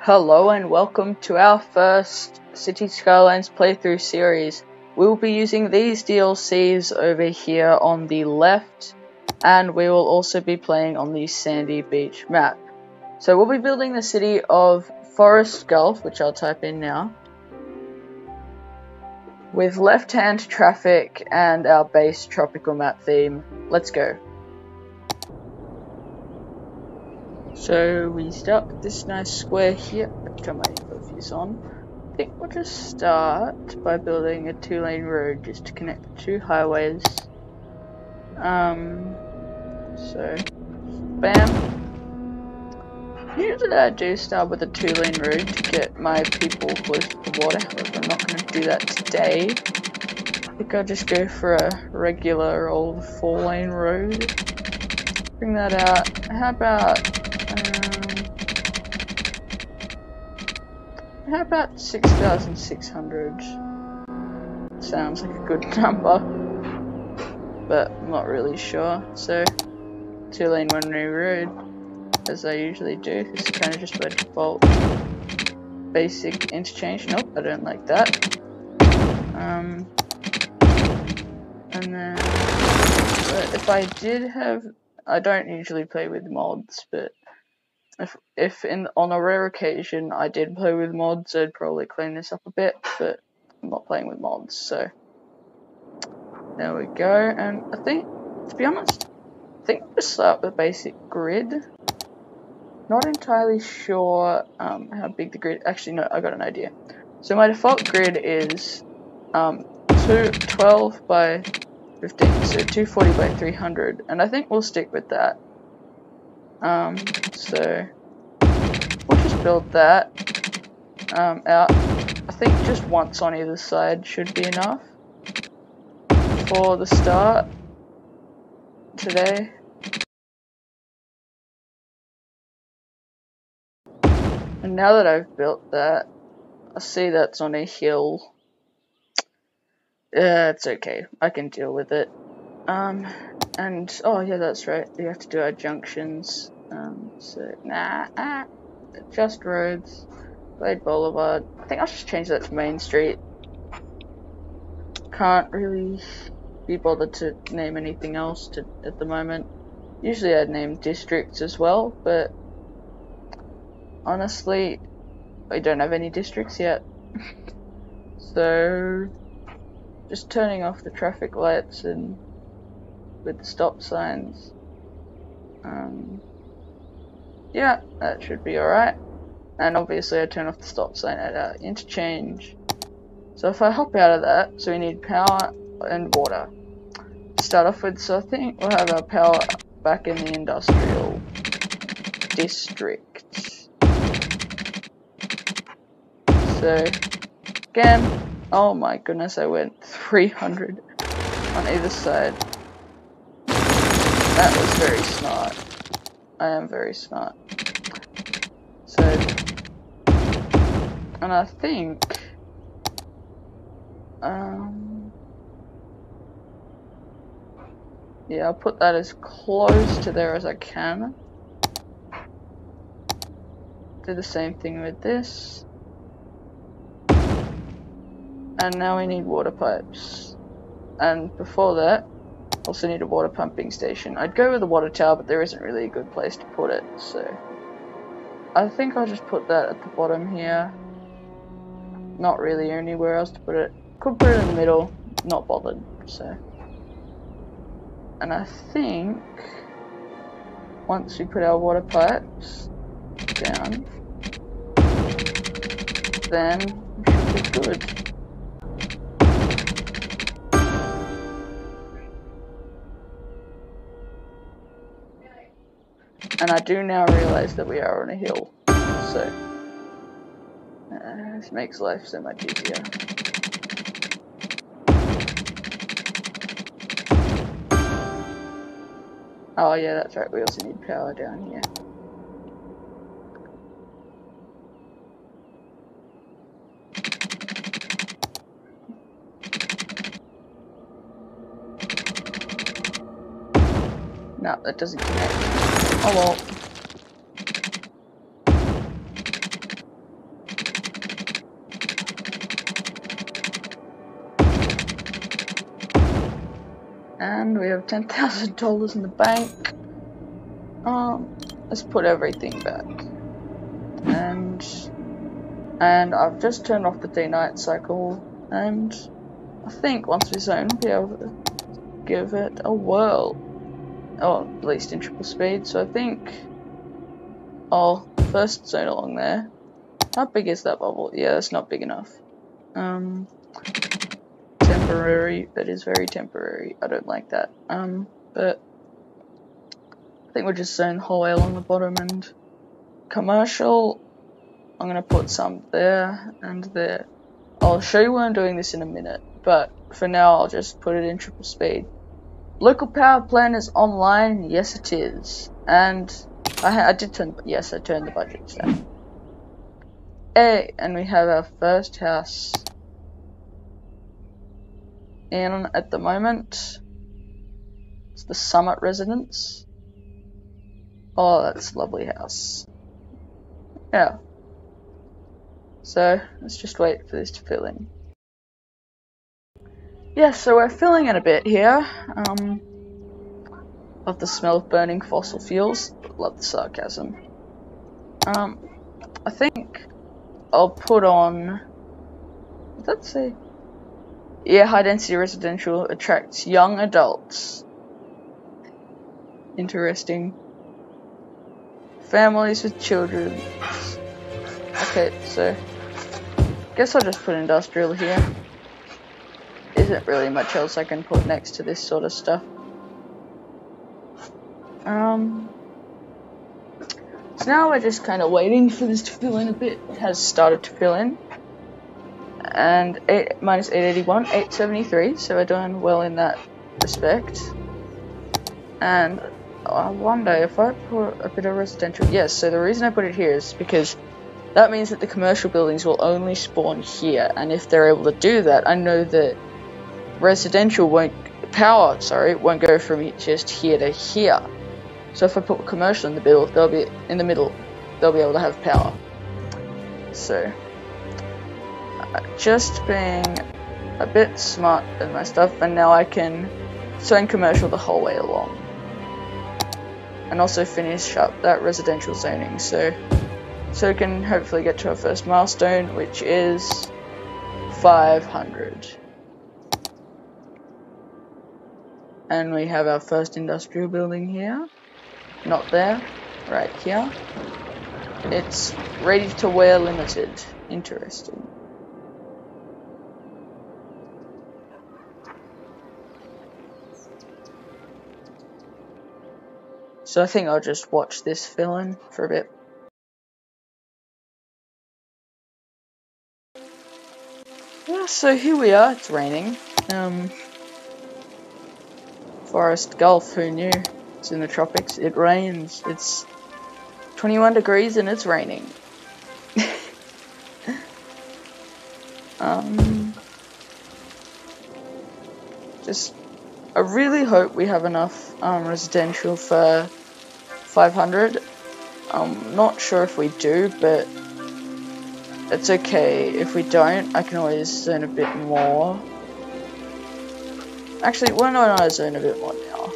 Hello and welcome to our first City Skylines playthrough series. We'll be using these DLCs over here on the left, and we will also be playing on the Sandy Beach map. So we'll be building the city of Forest Gulf, which I'll type in now, with left-hand traffic and our base tropical map theme. Let's go. So we start with this nice square here. Let's turn my focus on. I think we'll just start by building a 2-lane road just to connect the two highways. So bam. Usually I do start with a 2-lane road to get my people close to the water. However, I'm not going to do that today. I think I'll just go for a regular old 4-lane road. Bring that out. How about 6,600? Sounds like a good number, but I'm not really sure. So 2-lane 1-way road, as I usually do. This is kind of just by default basic interchange. Nope, I don't like that. And then, but if I did have, I don't usually play with mods, but if on a rare occasion I did play with mods, I'd probably clean this up a bit, but I'm not playing with mods, so there we go. And I think, to be honest, I think we'll just start with basic grid. Not entirely sure how big the grid, actually no, I got an idea. So my default grid is 12 by 15, so 240 by 300, and I think we'll stick with that. So we'll just build that out. I think just once on either side should be enough for the start today. And now that I've built that, I see that's on a hill. It's okay, I can deal with it. And oh yeah, that's right, we have to do our junctions. So just roads. Glade Boulevard. I think I'll just change that to Main Street. Can't really be bothered to name anything else at the moment. Usually I'd name districts as well, but honestly, we don't have any districts yet. So just turning off the traffic lights and with the stop signs. Yeah, that should be alright. And obviously I turn off the stop sign at our interchange. So if I hop out of that, so we need power and water to start off with. So I think we'll have our power back in the industrial district. So again, oh my goodness, I went 300 on either side. That was very smart. I am very smart. So, and I think, yeah, I'll put that as close to there as I can. Do the same thing with this. And now we need water pipes. And before that, also need a water pumping station. I'd go with a water tower, but there isn't really a good place to put it, so I think I'll just put that at the bottom here. Not really anywhere else to put it. Could put it in the middle, not bothered, so. And I think once we put our water pipes down, then we should be good. And I do now realize that we are on a hill, so this makes life so much easier. Oh yeah, that's right, we also need power down here. No, that doesn't connect. Oh well. and we have $10,000 in the bank. Let's put everything back. And I've just turned off the day-night cycle, and I think once we zone, we'll be able to give it a whirl. Oh, at least in triple speed, so I think I'll first zone along there. How big is that bubble? Yeah, that's not big enough. Temporary, that is very temporary. I don't like that. But I think we'll just zone the whole way along the bottom, and commercial, I'm gonna put some there and there. I'll show you why I'm doing this in a minute, but for now I'll just put it in triple speed. Local power plant is online. Yes, it is. And I did turn. Yes, I turned the budgets down. Hey, and we have our first house in at the moment. It's the Summit Residence. Oh, that's a lovely house. Yeah. So let's just wait for this to fill in. Yeah, so we're filling in a bit here. Love the smell of burning fossil fuels. Love the sarcasm. I think I'll put on. Let's see. Yeah, high density residential attracts young adults. Interesting. Families with children. Okay, so guess I'll just put industrial here. Isn't really much else I can put next to this sort of stuff. So now we're just kind of waiting for this to fill in a bit. It has started to fill in. And 8 minus 881, 873, so we're doing well in that respect. And I wonder if I put a bit of residential. Yes, so the reason I put it here is because that means that the commercial buildings will only spawn here, and if they're able to do that, I know that residential won't go from just here to here. So if I put commercial in the middle, they'll be able to have power. So just being a bit smart with my stuff, and now I can zone commercial the whole way along, and also finish up that residential zoning. So we can hopefully get to our first milestone, which is 500. And we have our first industrial building here. Not there, right here. It's ready to wear limited. Interesting. So I think I'll just watch this fill in for a bit. Yeah, so here we are, it's raining. Forest Gulf, who knew? It's in the tropics, it rains. It's 21 degrees and it's raining. I really hope we have enough residential for 500. I'm not sure if we do, but it's okay. If we don't, I can always zone a bit more. Actually, why not I zone a bit more now?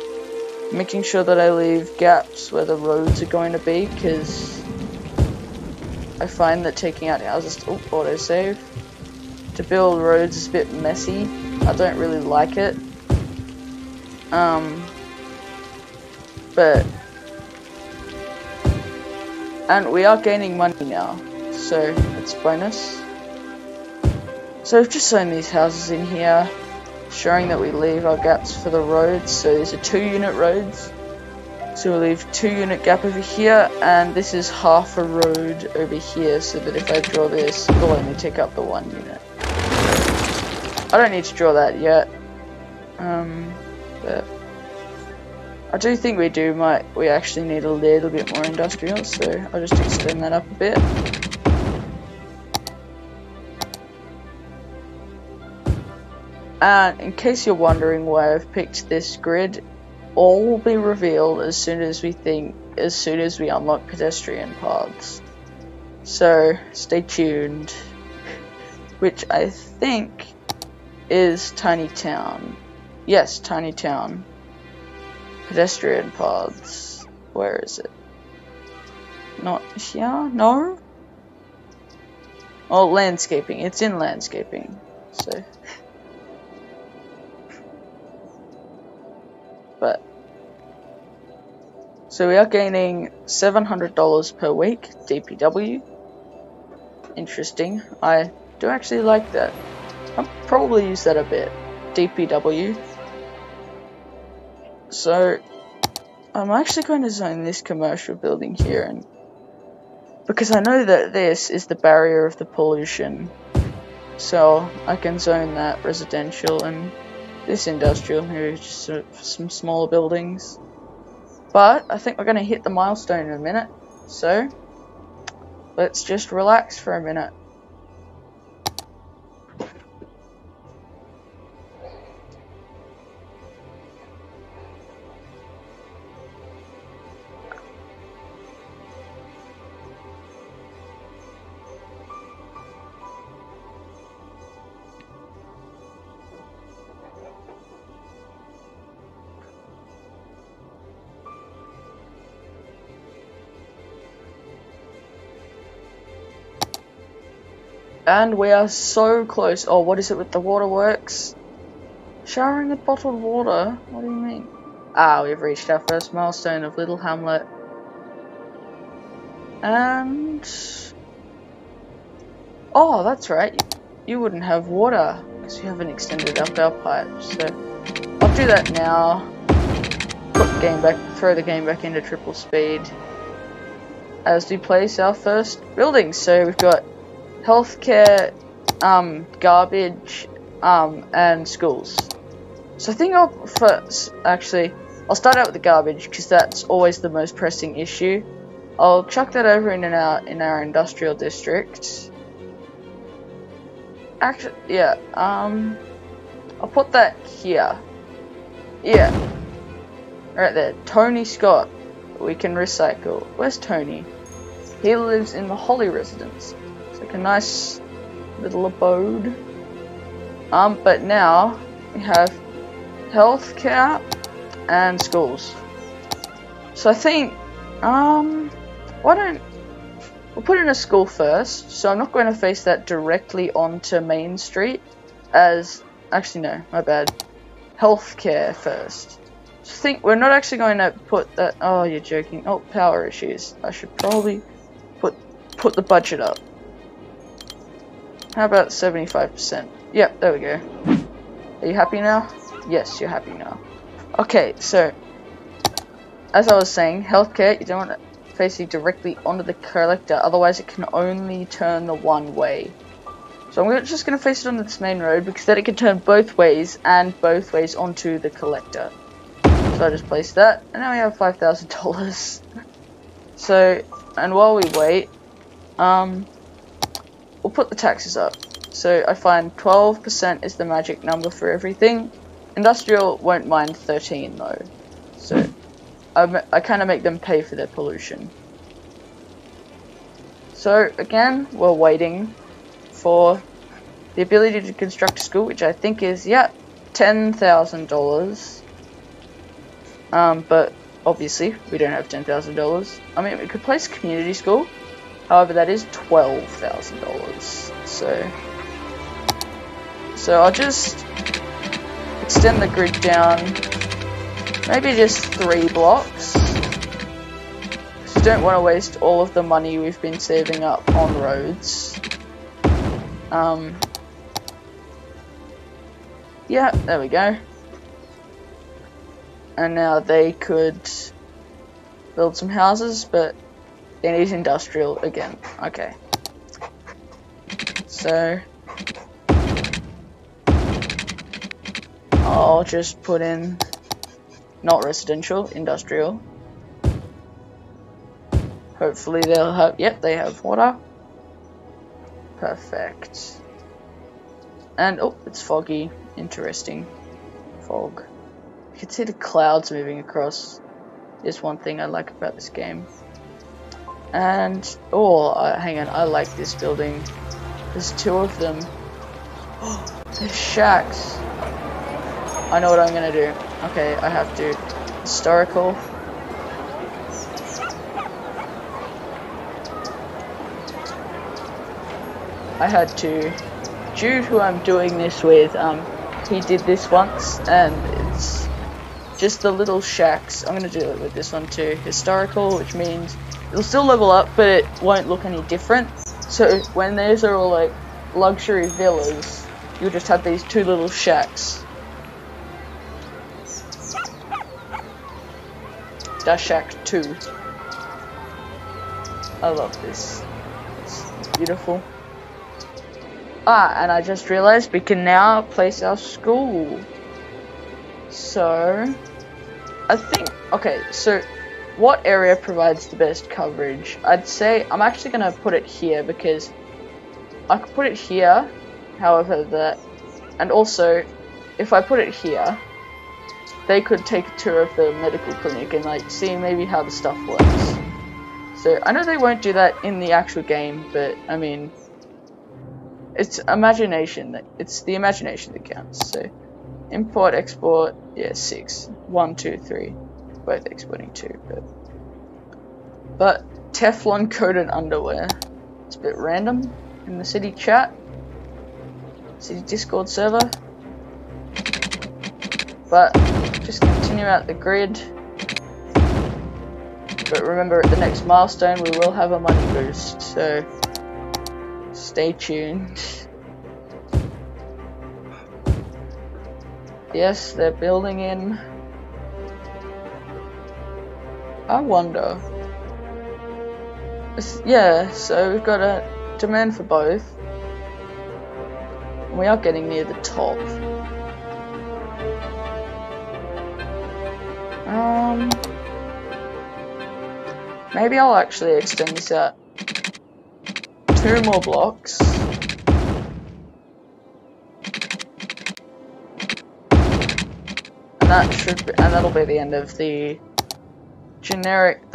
Making sure that I leave gaps where the roads are going to be, because I find that taking out houses, autosave, to build roads is a bit messy. I don't really like it. And we are gaining money now, so it's bonus. So I've just zoned these houses in here, showing that we leave our gaps for the roads. So these are 2-unit roads, so we'll leave 2-unit gap over here, and this is half a road over here, so that if I draw this, it'll only take up the 1 unit. I don't need to draw that yet, but I do think we actually need a little bit more industrial, so I'll just extend that up a bit. And in case you're wondering why I've picked this grid, all will be revealed as soon as we unlock pedestrian paths. So stay tuned. Which I think is Tiny Town. Yes, Tiny Town. Pedestrian paths. Where is it? Not here? No? Oh, landscaping. It's in landscaping. So. But. So we are gaining $700 per week, DPW. Interesting. I do actually like that. I'll probably use that a bit. DPW. So, I'm actually going to zone this commercial building here, and because I know that this is the barrier of the pollution, so I can zone that residential and this industrial here, just sort of some smaller buildings. But I think we're going to hit the milestone in a minute, so let's just relax for a minute. And we are so close. Oh, what is it with the waterworks? Showering with bottled water? What do you mean? Ah, we've reached our first milestone of Little Hamlet. And... oh, that's right. You wouldn't have water because you haven't extended up our pipes. So I'll do that now. Put the game back, throw the game back into triple speed as we place our first building. So we've got healthcare, garbage, and schools. So I think I'll start out with the garbage because that's always the most pressing issue. I'll chuck that over in our industrial district. Actually, yeah, I'll put that here. Yeah, right there. Tony Scott. We can recycle. Where's Tony? He lives in the Holly residence. It's like a nice little abode. But now we have healthcare and schools. So I think, we'll put in a school first. So I'm not going to face that directly onto Main Street. Actually no, my bad. Healthcare first. So I think we're not actually going to put that. Oh, you're joking. Oh, power issues. I should probably put the budget up. How about 75%? Yep, there we go. Are you happy now? Yes, you're happy now. Okay, so as I was saying, healthcare, you don't want to face it directly onto the collector, otherwise it can only turn the one way. So I'm just going to face it on this main road because then it can turn both ways and both ways onto the collector. So I just placed that, and now we have $5,000. So, and while we wait, we'll put the taxes up. So I find 12% is the magic number for everything. Industrial won't mind 13 though. So I kind of make them pay for their pollution. So again, we're waiting for the ability to construct a school, which I think is, yeah, $10,000. But obviously we don't have $10,000. I mean, we could place a community school. However, that is $12,000. So I'll just extend the grid down, maybe just 3 blocks. Because we don't want to waste all of the money we've been saving up on roads. Yeah, there we go. And now they could build some houses, but they need industrial again. Okay. So I'll just put in not residential, industrial. Hopefully they'll have, yep, they have water. Perfect. And oh, it's foggy. Interesting. Fog. You can see the clouds moving across. There's one thing I like about this game. And, oh, hang on, I like this building. There's 2 of them. Oh, there's shacks. I know what I'm gonna do. Okay, I have to historical. I had to, due to who I'm doing this with, he did this once, and it's just the little shacks. I'm gonna do it with this one too. Historical, which means it'll still level up, but it won't look any different. So when these are all like luxury villas, you'll just have these two little shacks. That's shack 2. I love this. It's beautiful. Ah, and I just realized we can now place our school. So, I think, okay, so what area provides the best coverage? I'd say, I'm actually going to put it here because I could put it here, however that, and also, if I put it here, they could take a tour of the medical clinic and like see maybe how the stuff works. So, I know they won't do that in the actual game, but I mean, it's imagination, it's the imagination that counts, so. Import, export, yeah, 6. 1, 2, 3. Both exporting 2, but Teflon coated underwear. It's a bit random in the city chat. City Discord server. But just continue out the grid. But remember, at the next milestone we will have a money boost, so stay tuned. Yes, they're building in. I wonder. Yeah, so we've got a demand for both. We are getting near the top. Maybe I'll actually extend this out 2 more blocks. And that'll be the end of the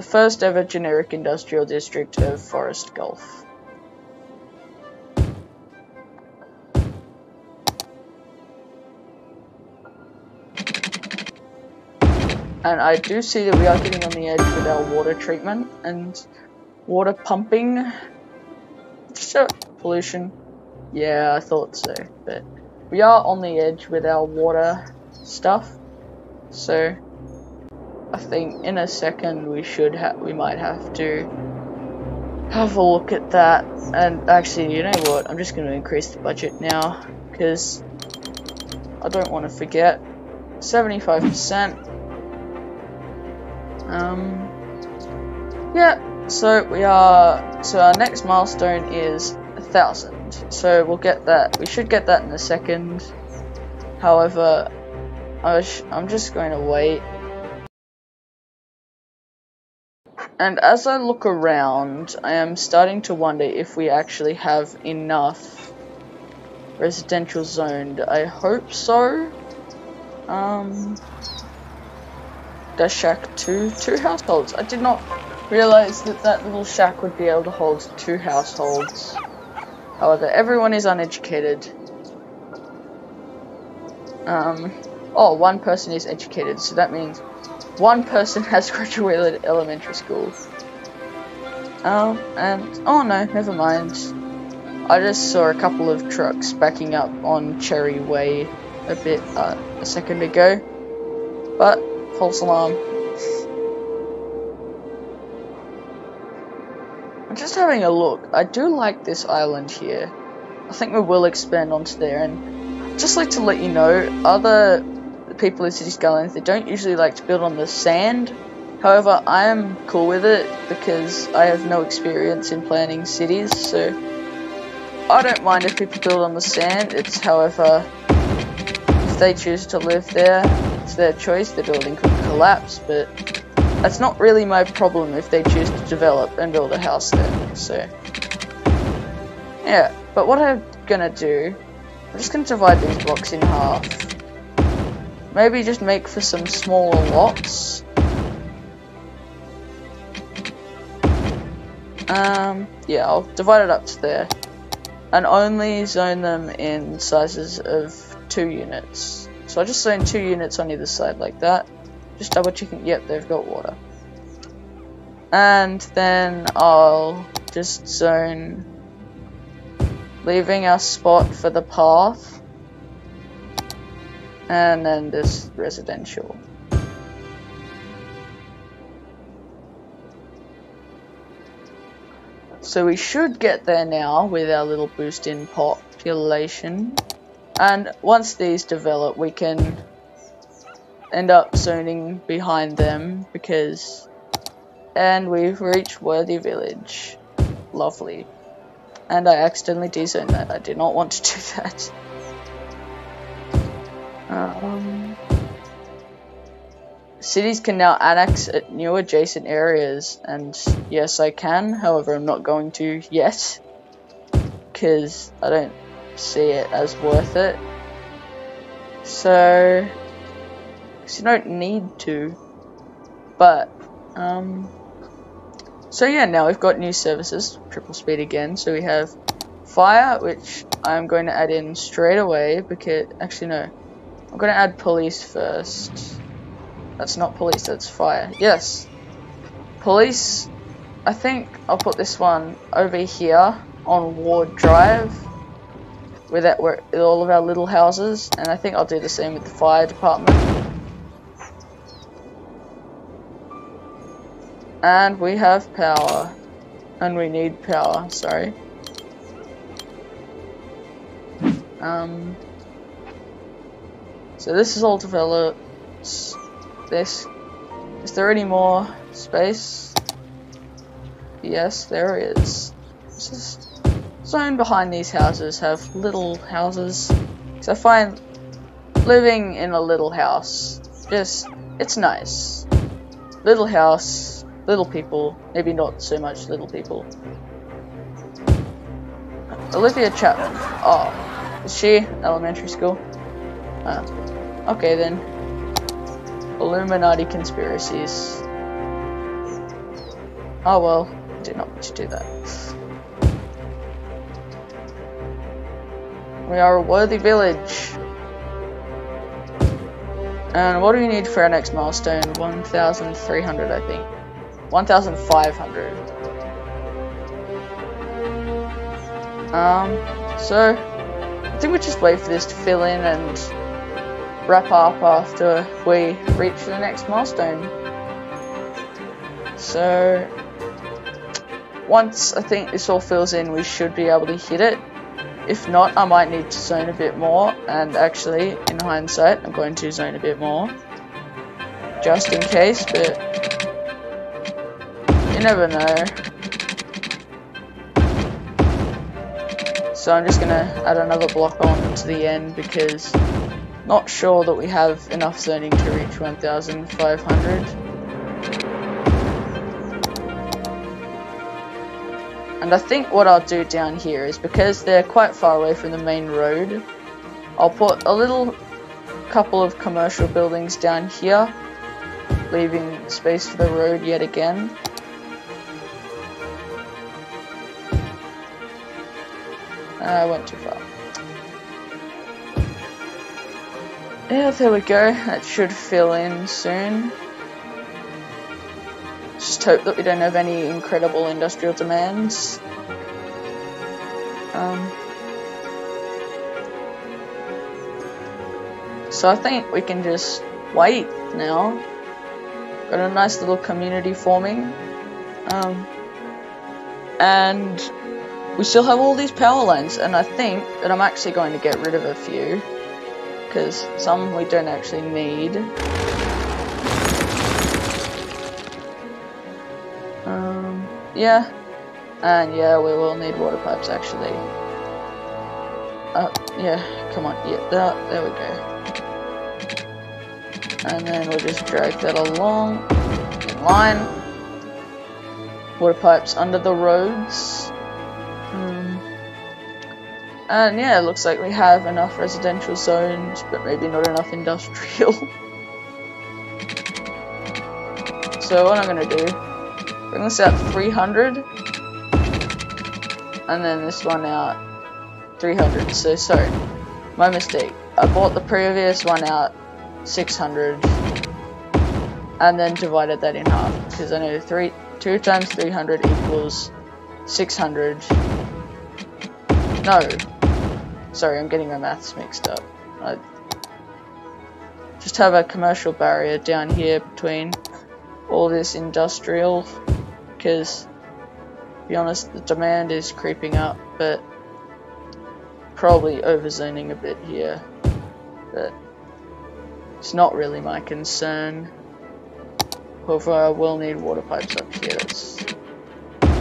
first ever generic industrial district of Forest Gulf. And I do see that we are getting on the edge with our water treatment and water pumping. Pollution. Yeah, I thought so, but we are on the edge with our water stuff. So I think in a second we might have to have a look at that. And actually, you know what? I'm just going to increase the budget now because I don't want to forget. 75%. Yeah. So our next milestone is 1,000. So we'll get that. We should get that in a second. However, I'm just going to wait. And as I look around, I am starting to wonder if we actually have enough residential zoned. I hope so. Dash shack 2 households. I did not realize that little shack would be able to hold 2 households. However, everyone is uneducated. Oh, 1 person is educated, so that means 1 person has graduated elementary school. And, oh no, never mind. I just saw a couple of trucks backing up on Cherry Way a second ago. But, false alarm. I'm just having a look. I do like this island here. I think we will expand onto there, and I'd just like to let you know, other people in City Skylines, they don't usually like to build on the sand. However, I am cool with it because I have no experience in planning cities, so I don't mind if people build on the sand. It's, however, if they choose to live there, it's their choice. The building could collapse, but that's not really my problem if they choose to develop and build a house there. So yeah, but what I'm gonna do, I'm just gonna divide these blocks in half. Maybe just make for some smaller lots. Yeah, I'll divide it up to there. And only zone them in sizes of 2 units. So I just zone 2 units on either side like that. Just double checking. Yep, they've got water. And then I'll just zone, leaving our spot for the path, and then this residential. So we should get there now with our little boost in population. And once these develop, we can end up zoning behind them because... And we've reached Worthy Village. Lovely. And I accidentally dezoned that. I did not want to do that. Cities can now annex at new adjacent areas, and yes, I can. However, I'm not going to yet, because I don't see it as worth it. So, because you don't need to. But, so yeah, now we've got new services, triple speed again. So we have fire, which I'm going to add in straight away, because, actually no, I'm going to add police first. That's not police, that's fire. Yes. Police, I think I'll put this one over here on Ward Drive with all of our little houses, and I think I'll do the same with the fire department. And we have power. And we need power, sorry. So this is all developed. Is there any more space? Yes, there is. It's just zone behind these houses have little houses. So I find living in a little house, it's nice. Little house, little people, maybe not so much little people. Olivia Chapman. Oh, is she elementary school? Okay then. Illuminati conspiracies. Oh well, I did not mean to do that. We are a worthy village. And what do we need for our next milestone? 1,300, I think. 1,500. So I think we just wait for this to fill in and wrap up after we reach the next milestone. So once I think this all fills in, we should be able to hit it. If not, I might need to zone a bit more, and actually in hindsight I'm going to zone a bit more just in case, but you never know. So I'm just gonna add another block on to the end because not sure that we have enough zoning to reach 1,500. And I think what I'll do down here is, because they're quite far away from the main road, I'll put a little couple of commercial buildings down here, leaving space for the road yet again. I went too far. Yeah, there we go. That should fill in soon. Just hope that we don't have any incredible industrial demands. So I think we can just wait now. Got a nice little community forming. And we still have all these power lines, and I think that I'm actually going to get rid of a few, because some we don't actually need. Yeah, and yeah, we will need water pipes actually. Yeah, come on, yeah, there we go. And then we'll just drag that along in line. Water pipes under the roads. And yeah, it looks like we have enough residential zones, but maybe not enough industrial. So what I'm gonna do, bring this out 300, and then this one out 300. So sorry, my mistake. I bought the previous one out 600, and then divided that in half, because I know 2 times 300 equals 600. No, sorry, I'm getting my maths mixed up. I just have a commercial barrier down here between all this industrial, because to be honest, the demand is creeping up, but probably overzoning a bit here, but it's not really my concern. However, I will need water pipes up here.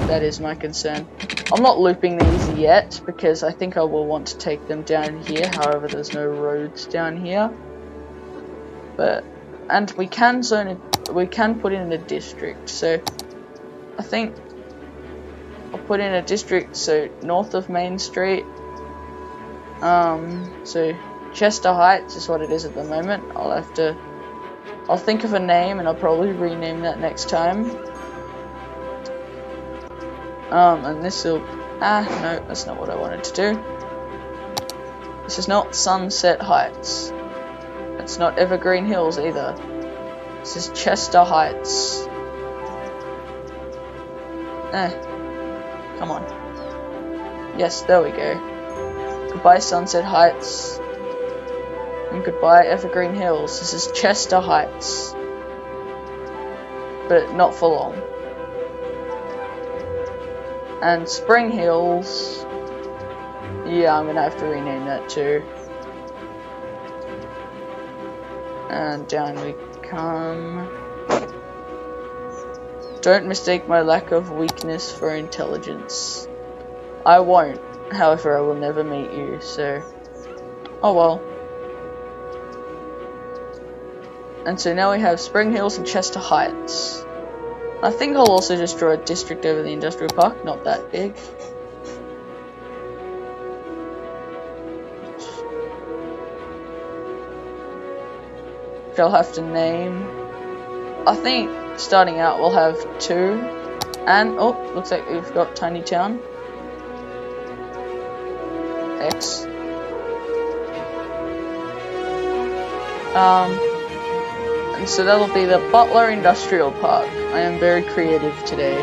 That is my concern. I'm not looping these yet because I think I will want to take them down here. However, there's no roads down here. And we can zone it. We can put in a district. So I think I'll put in a district. So north of Main Street. So Chester Heights is what it is at the moment. I'll think of a name and I'll probably rename that next time. And this will, no, that's not what I wanted to do. This is not Sunset Heights. It's not Evergreen Hills either. This is Chester Heights. Come on. Yes, there we go. Goodbye Sunset Heights. And goodbye Evergreen Hills. This is Chester Heights. But not for long. And Spring Hills. Yeah, I'm gonna have to rename that too. And down we come. Don't mistake my lack of weakness for intelligence. I won't. However, I will never meet you, so... oh well. And so now we have Spring Hills and Chester Heights. I think I'll also just draw a district over the industrial park, not that big. Which I'll have to name. I think starting out we'll have 2. And, oh, looks like we've got Tiny Town. X. And so that'll be the Butler Industrial Park. I am very creative today.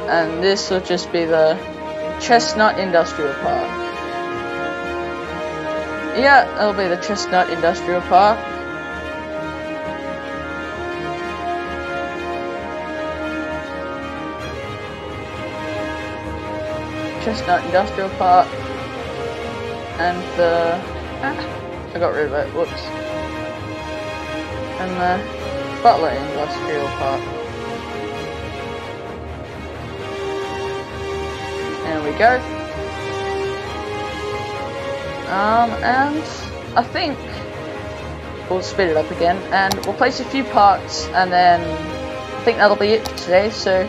And this will just be the Chestnut Industrial Park. Yeah, that'll be the Chestnut Industrial Park. Chestnut Industrial Park. And the... I got rid of it, whoops. And the Butler Industrial Park. There we go. And I think we'll speed it up again, and we'll place a few parks, and then I think that'll be it for today, so...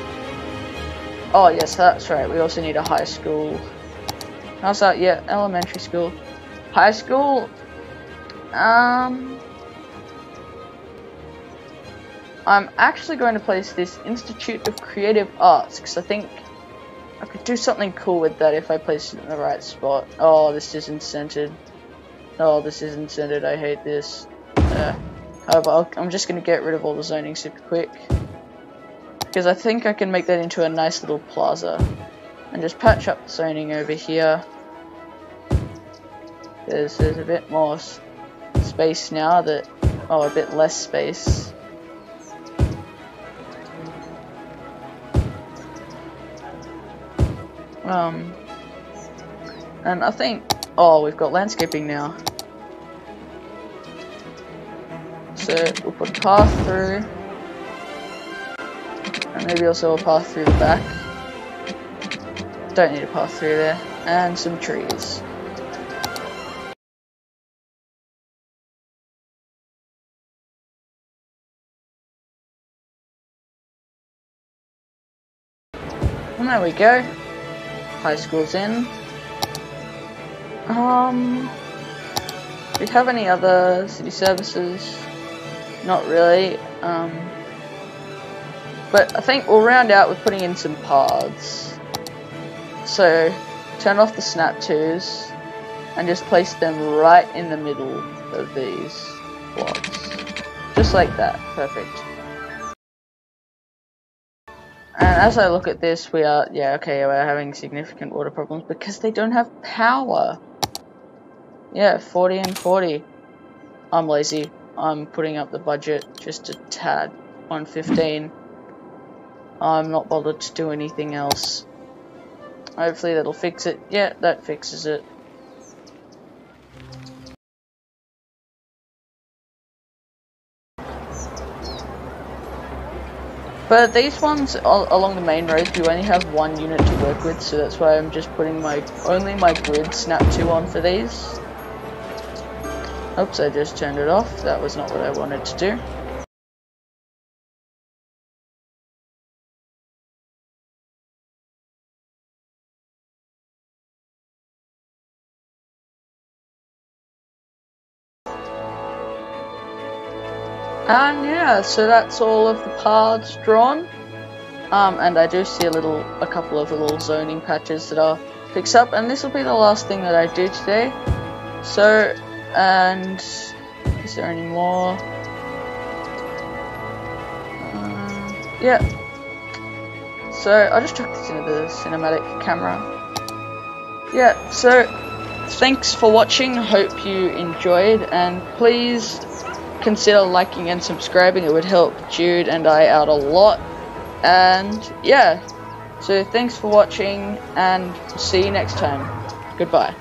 oh yes, that's right, we also need a high school. How's that? Yeah, elementary school. High school, I'm actually going to place this Institute of Creative Arts, because I think I could do something cool with that if I place it in the right spot. Oh, this isn't centered. Oh, this isn't centered, I hate this. However, I'm just going to get rid of all the zoning super quick, because I think I can make that into a nice little plaza. And just patch up the zoning over here. There's a bit more space now that... oh, a bit less space. And I think... oh, we've got landscaping now. So, we'll put a path through. And maybe also a path through the back. Don't need a path through there. And some trees. And there we go. High school's in. Do we have any other city services? Not really. But I think we'll round out with putting in some paths. So, turn off the snap 2s. and just place them right in the middle of these blocks. Just like that. Perfect. And as I look at this, we're having significant water problems because they don't have power. Yeah, 40 and 40. I'm lazy. I'm putting up the budget just a tad on 15. I'm not bothered to do anything else. Hopefully that'll fix it. Yeah, that fixes it. But these ones along the main roads, you only have one unit to work with, so that's why I'm just putting only my grid snap 2 on for these. Oops, I just turned it off. That was not what I wanted to do. And yeah, so that's all of the paths drawn. And I do see a couple of little zoning patches that I'll fix up, and this will be the last thing that I do today. So, and is there any more? Yeah. So I'll just chuck this into the cinematic camera. Yeah. So thanks for watching. Hope you enjoyed, and please consider liking and subscribing. It would help Jude and I out a lot. And yeah, so thanks for watching, and see you next time. Goodbye.